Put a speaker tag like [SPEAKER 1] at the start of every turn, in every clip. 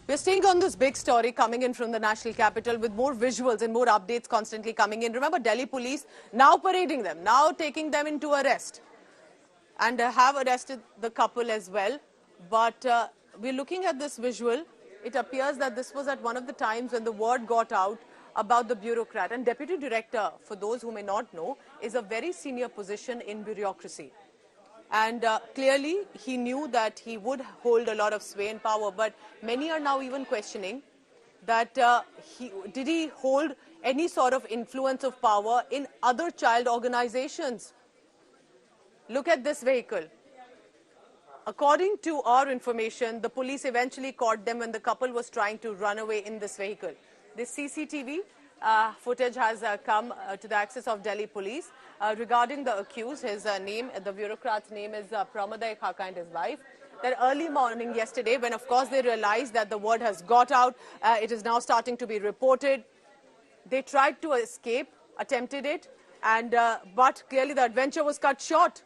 [SPEAKER 1] We're staying on this big story coming in from the national capital with more visuals and more updates constantly coming in. Remember, Delhi police now parading them, now taking them into arrest and have arrested the couple as well. But we're looking at this visual. It appears that this was at one of the times when the word got out about the bureaucrat. And deputy director, for those who may not know, is a very senior position in bureaucracy. And clearly, he knew that he would hold a lot of sway and power. But many are now even questioning that did he hold any sort of influence of power in other child organizations? Look at this vehicle. According to our information, the police eventually caught them when the couple was trying to run away in this vehicle. This CCTV footage has come to the access of Delhi police regarding the accused. His name, the bureaucrat's name is Pramoday Khaka and his wife. That early morning yesterday, when of course they realized that the word has got out, it is now starting to be reported. They tried to escape, attempted it, and but clearly the adventure was cut short.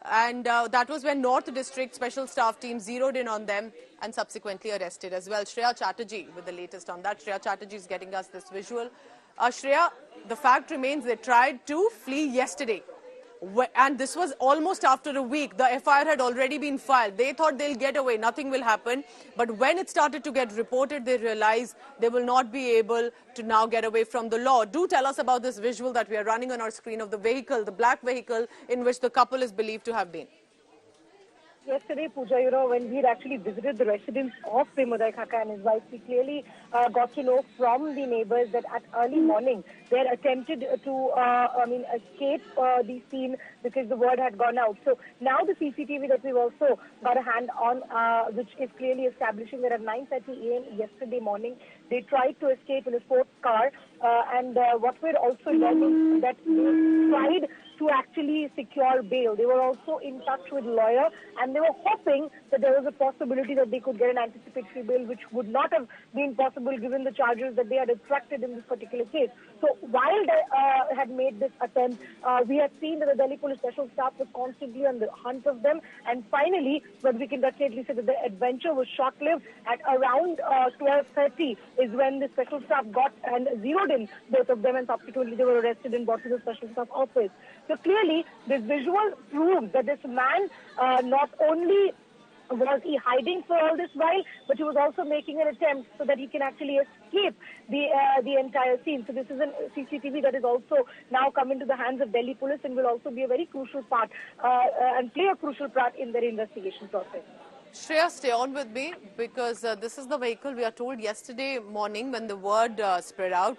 [SPEAKER 1] And that was when North District Special Staff Team zeroed in on them and subsequently arrested as well. Shreya Chatterjee with the latest on that. Shreya Chatterjee is getting us this visual. Shreya, the fact remains they tried to flee yesterday. And this was almost after a week. The FIR had already been filed. They thought they'll get away, nothing will happen. But when it started to get reported, they realized they will not be able to now get away from the law. Do tell us about this visual that we are running on our screen of the vehicle, the black vehicle in which the couple is believed to have been.
[SPEAKER 2] Yesterday, Pooja, when we had actually visited the residence of Pramoday Khaka and his wife, we clearly got to know from the neighbors that at early morning they had attempted to, escape the scene because the word had gone out. So now the CCTV that we've also got a hand on, which is clearly establishing that at 9:30 a.m. yesterday morning, they tried to escape in a sports car. And what we're also learning that they tried to actually secure bail. They were also in touch with lawyer and they were hoping that there was a possibility that they could get an anticipatory bail, which would not have been possible given the charges that they had attracted in this particular case. So while they had made this attempt, we have seen that the Delhi Police Special Staff was constantly on the hunt of them. And finally, but we can definitely say that the adventure was short-lived. At around 12:30 is when the Special Staff got and zeroed in both of them, and subsequently they were arrested and brought to the Special Staff office. So clearly, this visual proves that this man not only was he hiding for all this while, but he was also making an attempt so that he can actually escape the entire scene. So this is a CCTV that is also now come into the hands of Delhi police and will also be a very crucial part and play a crucial part in their investigation process.
[SPEAKER 1] Shreya, stay on with me because this is the vehicle we are told yesterday morning when the word spread out,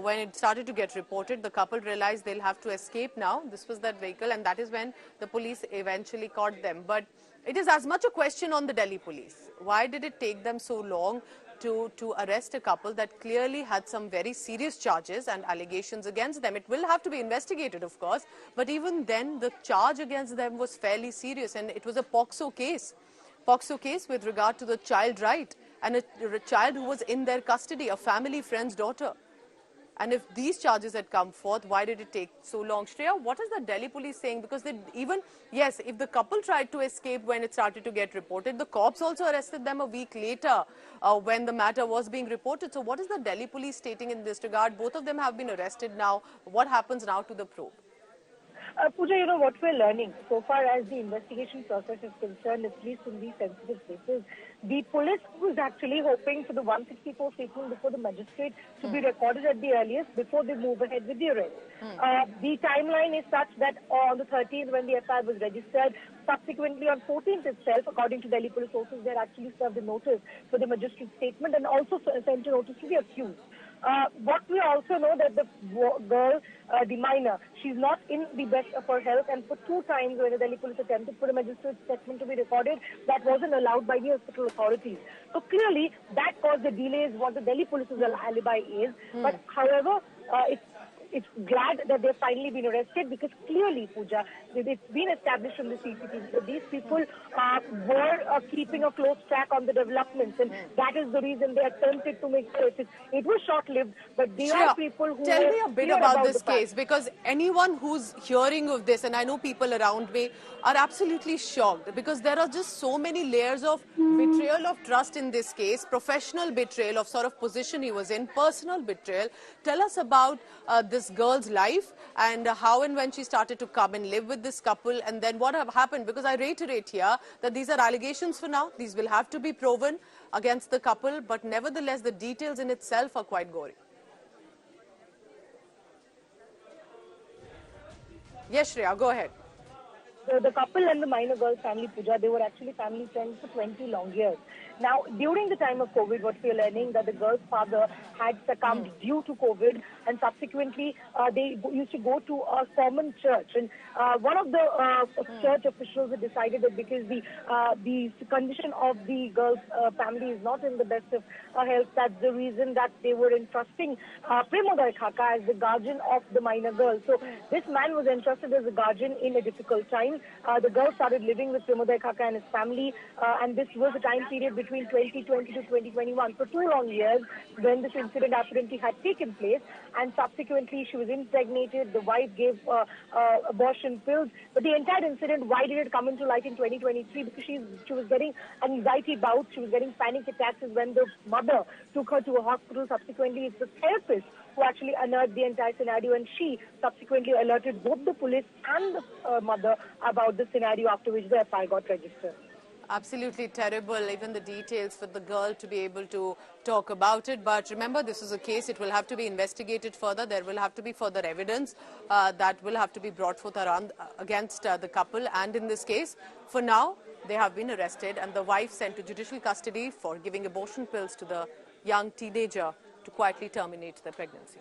[SPEAKER 1] when it started to get reported, the couple realized they'll have to escape now. This was that vehicle and that is when the police eventually caught them. But it is as much a question on the Delhi police. Why did it take them so long to arrest a couple that clearly had some very serious charges and allegations against them? It will have to be investigated, of course, but even then the charge against them was fairly serious and it was a POCSO case. POCSO case with regard to the child right and a child who was in their custody, a family friend's daughter. And if these charges had come forth, why did it take so long? Shreya, what is the Delhi police saying? Because they even, yes, if the couple tried to escape when it started to get reported, the cops also arrested them a week later when the matter was being reported. So what is the Delhi police stating in this regard? Both of them have been arrested now. What happens now to the probe?
[SPEAKER 2] Pooja, what we're learning so far as the investigation process is concerned, at least in these sensitive cases, the police was actually hoping for the 164 statement before the magistrate to be recorded at the earliest before they move ahead with the arrest. The timeline is such that on the 13th when the FIR was registered, subsequently on 14th itself, according to Delhi police sources, they had actually served a notice for the magistrate statement and also sent a notice to the accused. What we also know that the girl, the minor, she's not in the best of her health, and for 2 times when the Delhi police attempted for a magistrate statement to be recorded, that wasn't allowed by the hospital authorities. So clearly, that caused the delays what the Delhi police's alibi is. But however, it's it's glad that they've finally been arrested, because clearly, Pooja, it's been established from the CCTV that these people were keeping a close track on the developments, and that is the reason they attempted to make sure it was short-lived, but they are people who
[SPEAKER 1] tell me a bit about this case,
[SPEAKER 2] fact.
[SPEAKER 1] because anyone who's hearing of this, and I know people around me are absolutely shocked, because there are just so many layers of betrayal of trust in this case, professional betrayal of sort of position he was in, personal betrayal. Tell us about this girl's life and how and when she started to come and live with this couple, and then what have happened, because I reiterate here that these are allegations for now. These will have to be proven against the couple, but nevertheless the details in itself are quite gory. Yes, Shreya, go ahead.
[SPEAKER 2] The couple and the minor girl's family, Pooja, they were actually family friends for 20 long years. Now, during the time of COVID, what we are learning that the girl's father had succumbed due to COVID, and subsequently they used to go to a sermon church. And one of the church officials had decided that because the condition of the girl's family is not in the best of health, that's the reason that they were entrusting Premodai Khaka as the guardian of the minor girl. So this man was entrusted as a guardian in a difficult time. The girl started living with Premodai Khaka and his family, and this was a time period between 2020 to 2021, for 2 long years, when this incident apparently had taken place, and subsequently she was impregnated. The wife gave abortion pills, but the entire incident, why did it come into light in 2023? Because she was getting anxiety bouts, she was getting panic attacks, when the mother took her to a hospital. Subsequently, it's the therapist who actually unearthed the entire scenario, and she subsequently alerted both the police and the mother about the scenario, after which the FIR got registered.
[SPEAKER 1] Absolutely terrible, even the details for the girl to be able to talk about it. But remember, this is a case, it will have to be investigated further. There will have to be further evidence that will have to be brought forth around against the couple. And in this case, for now, they have been arrested and the wife sent to judicial custody for giving abortion pills to the young teenager to quietly terminate their pregnancy.